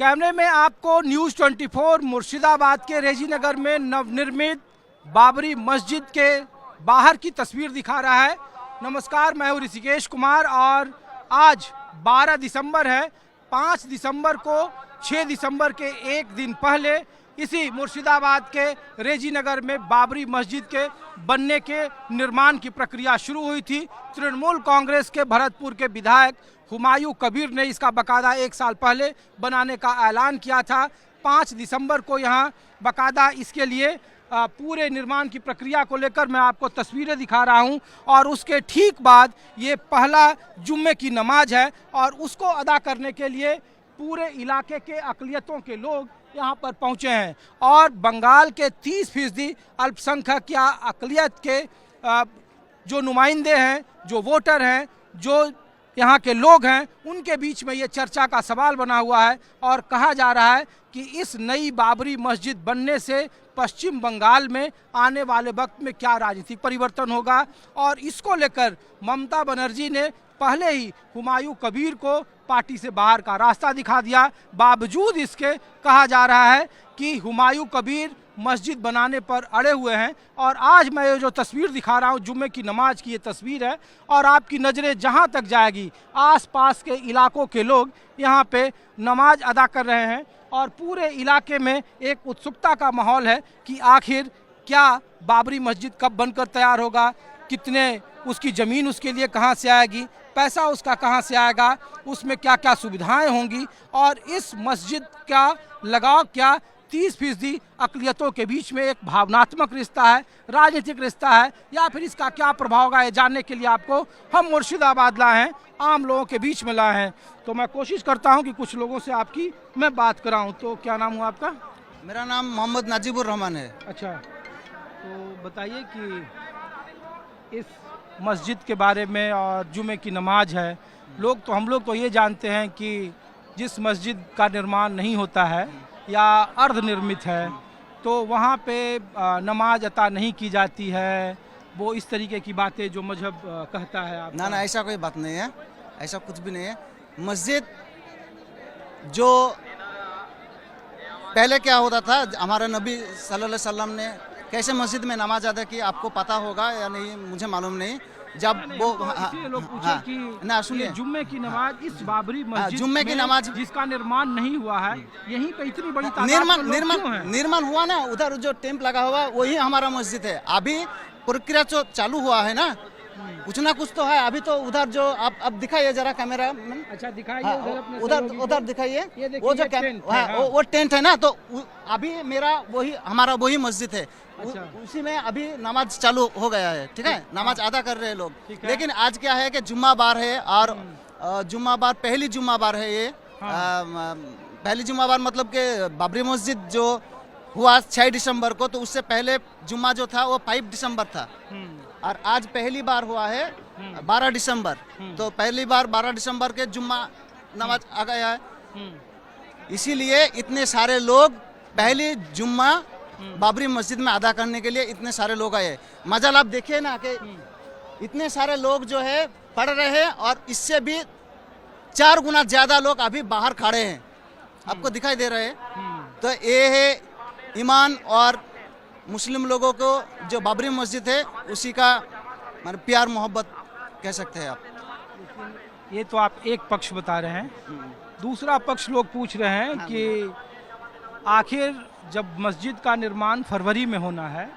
कैमरे में आपको न्यूज़ 24 मुर्शिदाबाद के रेजी नगर में नवनिर्मित बाबरी मस्जिद के बाहर की तस्वीर दिखा रहा है। नमस्कार, मैं हूं ऋषिकेश कुमार और आज 12 दिसंबर है। 5 दिसंबर को 6 दिसंबर के एक दिन पहले इसी मुर्शिदाबाद के रेजी नगर में बाबरी मस्जिद के बनने के निर्माण की प्रक्रिया शुरू हुई थी। तृणमूल कांग्रेस के भरतपुर के विधायक हुमायूं कबीर ने इसका बकायदा 1 साल पहले बनाने का ऐलान किया था। 5 दिसंबर को यहाँ बकायदा इसके लिए पूरे निर्माण की प्रक्रिया को लेकर मैं आपको तस्वीरें दिखा रहा हूं और उसके ठीक बाद ये पहला जुम्मे की नमाज है और उसको अदा करने के लिए पूरे इलाके के अक़लियतों के लोग यहाँ पर पहुँचे हैं और बंगाल के 30% अल्पसंख्यक या अक़लियत के जो नुमाइंदे हैं, जो वोटर हैं, जो यहाँ के लोग हैं, उनके बीच में ये चर्चा का सवाल बना हुआ है और कहा जा रहा है कि इस नई बाबरी मस्जिद बनने से पश्चिम बंगाल में आने वाले वक्त में क्या राजनीतिक परिवर्तन होगा। और इसको लेकर ममता बनर्जी ने पहले ही हुमायूं कबीर को पार्टी से बाहर का रास्ता दिखा दिया। बावजूद इसके कहा जा रहा है कि हुमायूं कबीर मस्जिद बनाने पर अड़े हुए हैं। और आज मैं ये जो तस्वीर दिखा रहा हूँ, जुम्मे की नमाज की ये तस्वीर है और आपकी नज़रें जहाँ तक जाएगी आसपास के इलाकों के लोग यहाँ पे नमाज अदा कर रहे हैं और पूरे इलाके में एक उत्सुकता का माहौल है कि आखिर क्या बाबरी मस्जिद कब बनकर तैयार होगा, कितने उसकी ज़मीन उसके लिए कहाँ से आएगी, पैसा उसका कहाँ से आएगा, उसमें क्या क्या सुविधाएं होंगी और इस मस्जिद का लगाव क्या 30% अक़लियतों के बीच में एक भावनात्मक रिश्ता है, राजनीतिक रिश्ता है, या फिर इसका क्या प्रभाव होगा, ये जानने के लिए आपको हम मुर्शिदाबाद लाए हैं, आम लोगों के बीच में लाए हैं। तो मैं कोशिश करता हूं कि कुछ लोगों से आपकी मैं बात कराऊं। तो क्या नाम हुआ आपका? मेरा नाम मोहम्मद नाजिबुर रहमान है। अच्छा, तो बताइए कि इस मस्जिद के बारे में और जुमे की नमाज है, हम लोग तो ये जानते हैं कि जिस मस्जिद का निर्माण नहीं होता है या अर्धनिर्मित है तो वहाँ पे नमाज अता नहीं की जाती है, वो इस तरीके की बातें जो मजहब कहता है। आप ना ऐसा कोई बात नहीं है, ऐसा कुछ भी नहीं है। मस्जिद जो पहले क्या होता था, हमारे नबी सल्लल्लाहु अलैहि वसल्लम ने कैसे मस्जिद में नमाज अदा की आपको पता होगा या नहीं मुझे मालूम नहीं। जब वो लोग पूछे कि ना सुनिए, जुम्मे की नमाज इस बाबरी मस्जिद जुम्मे की नमाज जिसका निर्माण नहीं हुआ है, यहीं पे इतनी बड़ी निर्माण हुआ ना, उधर जो टेंट लगा हुआ वही हमारा मस्जिद है। अभी प्रक्रिया जो चालू हुआ है ना, कुछ ना कुछ तो है। अभी तो उधर जो आप अब दिखाइए जरा कैमरा। अच्छा दिखाइए, उधर दिखाइए, वो जो वो टेंट है ना, तो अभी हमारा वही मस्जिद है। अच्छा। उसी में अभी नमाज चालू हो गया है, ठीक है, नमाज अदा कर रहे हैं लोग। लेकिन आज क्या है कि जुम्मा बार है और जुम्मा बार पहली जुम्मा बार है ये। पहली जुम्मा बार मतलब कि बाबरी मस्जिद जो हुआ 6 दिसंबर को, तो उससे पहले जुम्मा जो था वो 5 दिसंबर था और आज पहली बार हुआ है 12 दिसंबर। तो पहली बार 12 दिसंबर के जुम्मा नमाज आ गया है, इसीलिए इतने सारे लोग पहली जुम्मा बाबरी मस्जिद में अदा करने के लिए इतने सारे लोग आए। मजाल आप देखिए ना कि इतने सारे लोग जो है पढ़ रहे हैं और इससे भी 4 गुना ज्यादा लोग अभी बाहर खड़े हैं, आपको दिखाई दे रहे हैं। तो ये है ईमान और मुस्लिम लोगों को जो बाबरी मस्जिद है उसी का प्यार मोहब्बत कह सकते हैं आप। ये तो आप एक पक्ष बता रहे हैं, दूसरा पक्ष लोग पूछ रहे हैं कि आखिर जब मस्जिद का निर्माण फरवरी में होना है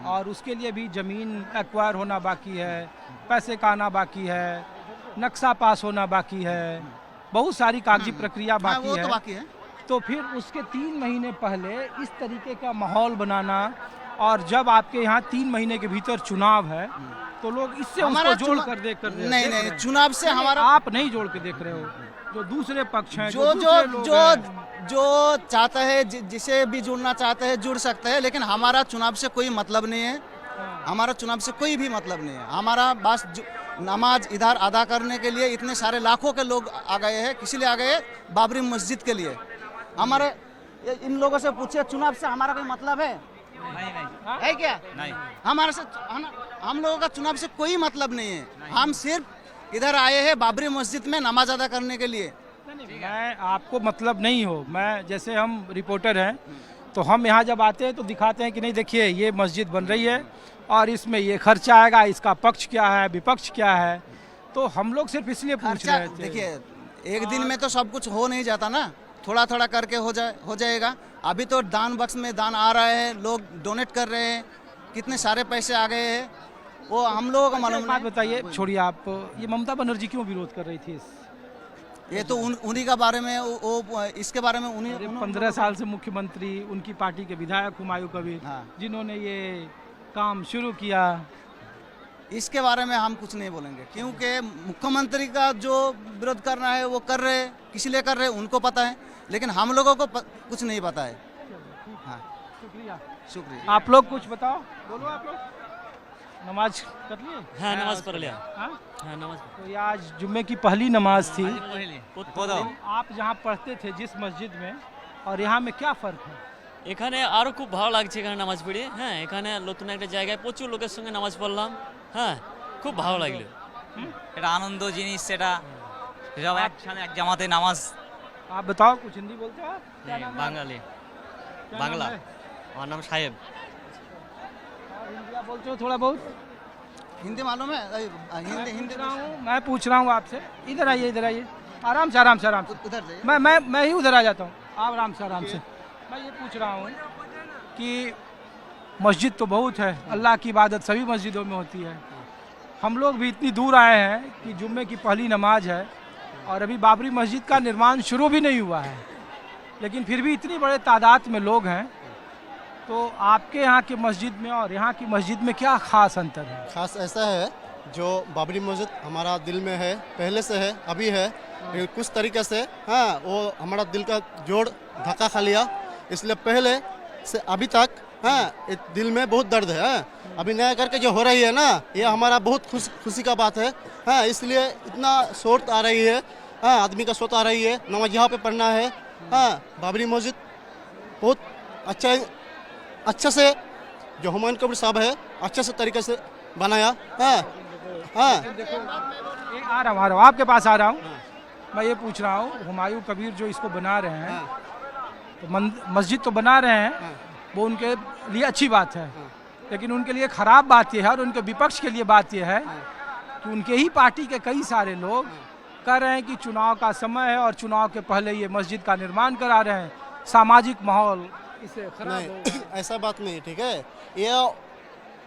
और उसके लिए भी ज़मीन एक्वायर होना बाकी है, पैसे का आना बाकी है, नक्शा पास होना बाकी है, बहुत सारी कागजी प्रक्रिया बाकी है। तो फिर उसके 3 महीने पहले इस तरीके का माहौल बनाना, और जब आपके यहाँ 3 महीने के भीतर चुनाव है तो लोग इससे उसको जोड़ कर देख कर नहीं, चुनाव से हमारा आप नहीं जोड़ के देख रहे हो, जो दूसरे पक्ष हैं, जो चाहता है, जिसे भी जुड़ना चाहता है जुड़ सकता है, लेकिन हमारा चुनाव से कोई मतलब नहीं है। हमारा चुनाव से कोई भी मतलब नहीं है। हमारा बस नमाज इधर अदा करने के लिए इतने सारे लाखों के लोग आ गए हैं, किसी लिए आ गए? बाबरी मस्जिद के लिए। हमारे इन लोगों से पूछे चुनाव से हमारा कोई मतलब है? नहीं है क्या? नहीं, हमारे से हम लोगों का चुनाव से कोई मतलब नहीं है। हम सिर्फ इधर आए हैं बाबरी मस्जिद में नमाज अदा करने के लिए। मैं आपको मतलब नहीं हो, मैं जैसे हम रिपोर्टर हैं तो हम यहाँ जब आते हैं तो दिखाते हैं कि नहीं देखिए ये मस्जिद बन रही है और इसमें ये खर्चा आएगा, इसका पक्ष क्या है, विपक्ष क्या है, तो हम लोग सिर्फ इसलिए पूछ खर्चा रहे थे। देखिए एक दिन में तो सब कुछ हो नहीं जाता ना, थोड़ा थोड़ा करके हो जाएगा। अभी तो दान बक्स में दान आ रहा है, लोग डोनेट कर रहे हैं, कितने सारे पैसे आ गए हैं, वो हम लोगों को मालूम बात नहीं। बताइए, छोड़िए आप, ये ममता बनर्जी क्यों विरोध कर रही थी ये तो उन्हीं का बारे में वो इसके बारे में उन्हीं 15 साल से मुख्यमंत्री, उनकी पार्टी के विधायक हुमायूं कबीर, हाँ। जिन्होंने ये काम शुरू किया। इसके बारे में हम कुछ नहीं बोलेंगे, क्योंकि मुख्यमंत्री का जो विरोध करना है वो कर रहे, किस लिए कर रहे उनको पता है, लेकिन हम लोगों को कुछ नहीं पता है। हाँ, शुक्रिया। शुक्रिया। आप लोग कुछ बताओ, बोलो आप लोग। नमाज कर लिए? हाँ नमाज पढ़ लिया। हाँ? हाँ नमाज तो ये आज जुम्मे की पहली नमाज थी। পড়লি तो आप जहाँ पढ़ते थे जिस मस्जिद में और यहाँ में क्या फ़र्क है? এখানে আরো খুব ভালো লাগছে এখানে নামাজ পড়ে। হ্যাঁ এখানে নতুন একটা জায়গায় প্রচুর লোকের সঙ্গে নামাজ পড়লাম। হ্যাঁ খুব ভালো লাগলো। এটা আনন্দ জিনিস, সেটা সব একসাথে এক জামাতে নামাজ। आप बताओ, कुछ हिंदी बोलते हो आप? क्या नाम है? বাঙালি क्या बांग्ला। नाम है? আমার नाम সাহেব। और हिंदी आप बोलते हो थोड़ा बहुत? हिंदी मालूम है? हिंदी हिंदी मैं पूछ रहा हूँ आपसे। इधर आइए, इधर आइए, आराम से, आराम से, आराम से। उधर जाइए। मैं ही उधर आ जाता हूँ, आप आराम से, आराम से। मैं ये पूछ रहा हूँ कि मस्जिद तो बहुत है, अल्लाह की इबादत सभी मस्जिदों में होती है। हम लोग भी इतनी दूर आए हैं कि जुम्मे की पहली नमाज है और अभी बाबरी मस्जिद का निर्माण शुरू भी नहीं हुआ है, लेकिन फिर भी इतनी बड़े तादाद में लोग हैं। तो आपके यहाँ की मस्जिद में और यहाँ की मस्जिद में क्या ख़ास अंतर है? खास ऐसा है, जो बाबरी मस्जिद हमारा दिल में है, पहले से है, अभी है, लेकिन कुछ तरीके से हाँ वो हमारा दिल का जोड़ धक्का खा लिया, इसलिए पहले से अभी तक हाँ दिल में बहुत दर्द है। अभी नया करके जो हो रही है ना, ये हमारा बहुत खुशी का बात है। हाँ इसलिए इतना शोर आ रही है, हाँ आदमी का शोर आ रही है, नमाज यहाँ पे पढ़ना है। हाँ बाबरी मस्जिद बहुत अच्छा से जो हुमायूं कबीर साहब है अच्छे से तरीके से बनाया। हाँ हाँ आ रहा हूँ आपके पास आ रहा हूँ। मैं ये पूछ रहा हूँ, हुमायूं कबीर जो इसको बना रहे हैं, तो मस्जिद तो बना रहे हैं, वो उनके लिए अच्छी बात है, लेकिन उनके लिए ख़राब बात यह है और उनके विपक्ष के लिए बात यह है कि उनके ही पार्टी के कई सारे लोग कह रहे हैं कि चुनाव का समय है और चुनाव के पहले ये मस्जिद का निर्माण करा रहे हैं, सामाजिक माहौल इससे खराब नहीं हो। ऐसा बात नहीं, ठीक है, ये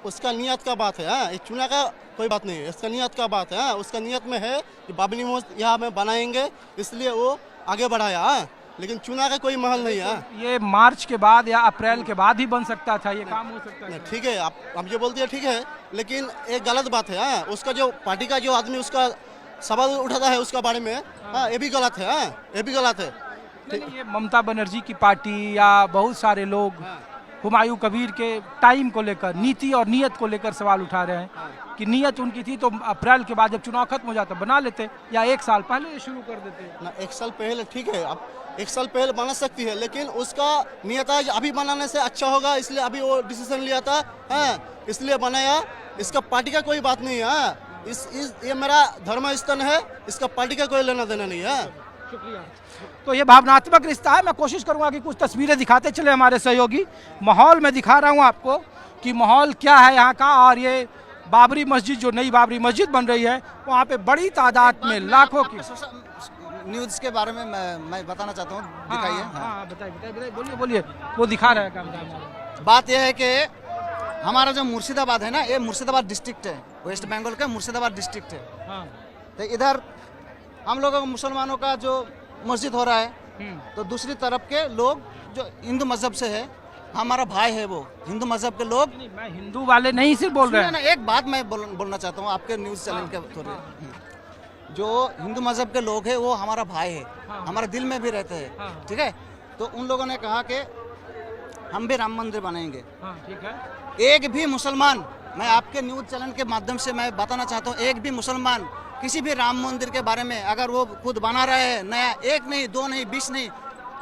उसका नियत का बात है। हाँ ये चुनाव का कोई बात नहीं है, इसका नियत का बात है। हाँ उसका नियत में है कि बाबरी मस्जिद यहाँ में बनाएंगे, इसलिए वो आगे बढ़ाया। हाँ लेकिन चुनाव का कोई महल नहीं है। ये मार्च के बाद या अप्रैल के बाद ही बन सकता था, ये काम हो सकता नहीं, था। ठीक है, आप जो बोलते हैं ठीक है, लेकिन एक गलत बात है। हाँ उसका जो पार्टी का जो आदमी उसका सवाल उठाता है उसका बारे में, हाँ ये भी गलत है। हाँ ये भी गलत है। नहीं, ये ममता बनर्जी की पार्टी या बहुत सारे लोग हुमायूं कबीर के टाइम को लेकर, नीति और नियत को लेकर सवाल उठा रहे हैं कि नियत उनकी थी तो अप्रैल के बाद जब चुनाव खत्म हो जाता बना लेते, या एक साल पहले ये शुरू कर देते। ना एक साल पहले ठीक है, अब एक साल पहले बना सकती है, लेकिन उसका नियत है अभी बनाने से अच्छा होगा, इसलिए अभी वो डिसीजन लिया था। हाँ इसलिए बनाया, इसका पार्टी का कोई बात नहीं है। हाँ ये मेरा धर्म स्थान है, इसका पार्टी का कोई लेना देना नहीं है। शुक्रिया। तो ये भावनात्मक रिश्ता है। मैं कोशिश करूंगा कि कुछ तस्वीरें दिखाते चले हमारे सहयोगी। माहौल में दिखा रहा हूं आपको कि माहौल क्या है यहाँ का, और ये बाबरी मस्जिद जो नई बाबरी मस्जिद बन रही है वहाँ पे बड़ी तादाद में लाखों की। न्यूज़ के बारे में मैं बताना चाहता हूँ, दिखाइए। हाँ बताइए, बोलिए बोलिए, वो दिखा रहा है काम। बात यह है कि हमारा जो मुर्शिदाबाद है ना, ये मुर्शिदाबाद डिस्ट्रिक्ट है, वेस्ट बंगाल का मुर्शिदाबाद डिस्ट्रिक्ट है। हाँ। तो इधर हम लोगों मुसलमानों का जो मस्जिद हो रहा है, तो दूसरी तरफ के लोग जो हिंदू मजहब से है, हमारा भाई है वो हिंदू मजहब के लोग। नहीं, मैं हिंदू वाले नहीं सिर्फ बोल रहे सुनिए हैं ना, एक बात मैं बोलना चाहता हूँ आपके न्यूज़ चैनल के थ्रू। जो हिंदू मजहब के लोग हैं वो हमारा भाई है, हमारे दिल में भी रहते हैं, ठीक है। तो उन लोगों ने कहा कि हम भी राम मंदिर बनाएंगे। हाँ, ठीक है। एक भी मुसलमान, मैं आपके न्यूज़ चैनल के माध्यम से मैं बताना चाहता हूँ, एक भी मुसलमान किसी भी राम मंदिर के बारे में अगर वो खुद बना रहे हैं नया, एक नहीं, दो नहीं, 20 नहीं,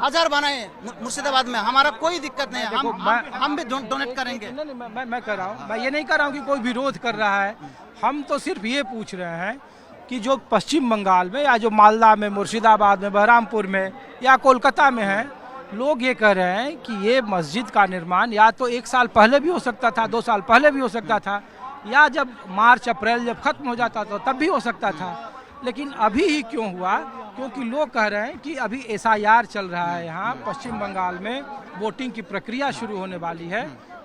1000 बनाए मुर्शिदाबाद में, हमारा कोई दिक्कत नहीं है। हम भी डोनेट करेंगे। नहीं, मैं कह रहा हूँ, मैं ये नहीं कह रहा हूँ कि कोई विरोध कर रहा है, हम तो सिर्फ ये पूछ रहे हैं कि जो पश्चिम बंगाल में या जो मालदा में, मुर्शिदाबाद में, बहरामपुर में या कोलकाता में है, लोग ये कह रहे हैं कि ये मस्जिद का निर्माण या तो 1 साल पहले भी हो सकता था, 2 साल पहले भी हो सकता था, या जब मार्च अप्रैल जब खत्म हो जाता था तब भी हो सकता था। लेकिन अभी ही क्यों हुआ? क्योंकि लोग कह रहे हैं कि अभी SIR चल रहा है यहाँ पश्चिम बंगाल में, वोटिंग की प्रक्रिया शुरू होने वाली है,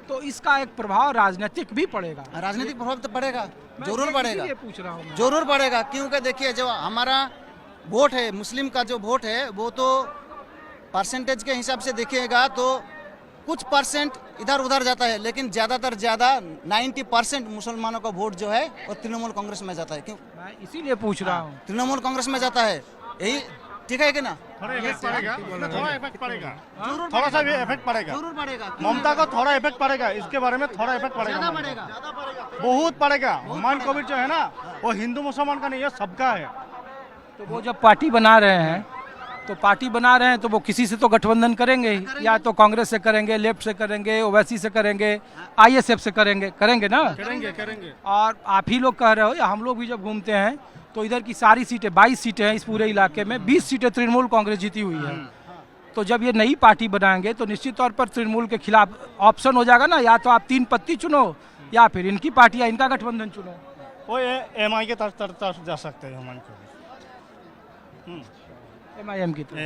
तो इसका एक प्रभाव राजनीतिक भी पड़ेगा। राजनीतिक प्रभाव तो पड़ेगा, जरूर पड़ेगा, ये पूछ रहा हूँ मैं। जरूर पड़ेगा। क्योंकि देखिए जो हमारा वोट है, मुस्लिम का जो वोट है, वो तो परसेंटेज के हिसाब से देखिएगा तो कुछ परसेंट इधर उधर जाता है, लेकिन ज़्यादातर ज़्यादा 90% मुसलमानों का वोट जो है वो तृणमूल कांग्रेस में जाता है। क्यों? मैं इसीलिए पूछ रहा हूँ। तृणमूल कांग्रेस में जाता है, यही ठीक है कि ना? थोड़ा इफेक्ट पड़ेगा, थोड़ा इफेक्ट पड़ेगा, जरूर थोड़ा सा भी इफेक्ट पड़ेगा। जरूर पड़ेगा। ममता को थोड़ा इफेक्ट पड़ेगा, इसके बारे में थोड़ा इफेक्ट पड़ेगा, ज़्यादा पड़ेगा। बहुत पड़ेगा। हुमायूं कबीर जो है ना, वो हिंदू मुसलमान का नहीं है, सबका है। तो वो जब पार्टी बना रहे हैं तो वो किसी से तो गठबंधन करेंगे ही, या तो कांग्रेस से करेंगे, लेफ्ट से करेंगे, ओवैसी से करेंगे, ISF से करेंगे ना। करेंगे। और आप ही लोग कह रहे हो या हम लोग भी जब घूमते हैं तो इधर की सारी सीटें 22 सीटें हैं इस पूरे इलाके में, 20 सीटें तृणमूल कांग्रेस जीती हुई है। तो जब ये नई पार्टी बनाएंगे तो निश्चित तौर पर तृणमूल के खिलाफ ऑप्शन हो जाएगा ना, या तो आप 3 पत्ती चुनो या फिर इनकी पार्टी या इनका गठबंधन चुनो। वो MI के तरफ जा सकते हैं, हुमायूं कबीर। MIM की तरफ।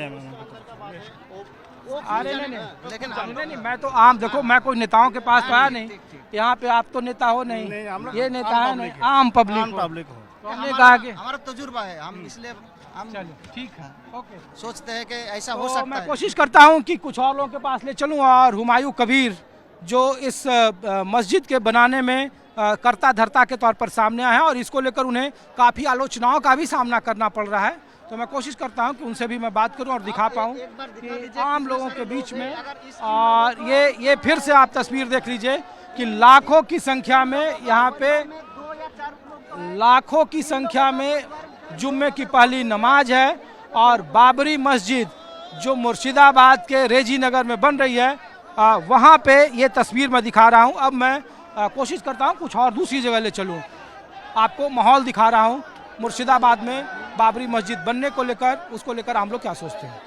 अरे नहीं, लेकिन नहीं, मैं तो आम, देखो मैं कोई नेताओं के पास तो आया नहीं, यहाँ पे आप तो नेता हो नहीं, ये नेता है नहीं, आम पब्लिक पब्लिक हो। तो हमने कहा कि हमारा तजुर्बा है, हम इसलिए हम चलो ठीक है, ओके। सोचते हैं कि ऐसा हो तो सकता मैं है। कोशिश करता हूँ कि कुछ और लोगों के पास ले चलूँ और हुमायूं कबीर जो इस मस्जिद के बनाने में कर्ता धर्ता के तौर पर सामने आए हैं और इसको लेकर उन्हें काफ़ी आलोचनाओं का भी सामना करना पड़ रहा है, तो मैं कोशिश करता हूं कि उनसे भी मैं बात करूं और दिखा पाऊं कि आम लोगों के बीच में। और ये फिर से आप तस्वीर देख लीजिए कि लाखों की संख्या में यहाँ पे, लाखों की संख्या में जुम्मे की पहली नमाज है और बाबरी मस्जिद जो मुर्शिदाबाद के रेजी नगर में बन रही है, वहाँ पे ये तस्वीर मैं दिखा रहा हूँ। अब मैं कोशिश करता हूँ कुछ और दूसरी जगह ले चलूँ, आपको माहौल दिखा रहा हूँ मुर्शिदाबाद में बाबरी मस्जिद बनने को लेकर, उसको लेकर हम लोग क्या सोचते हैं।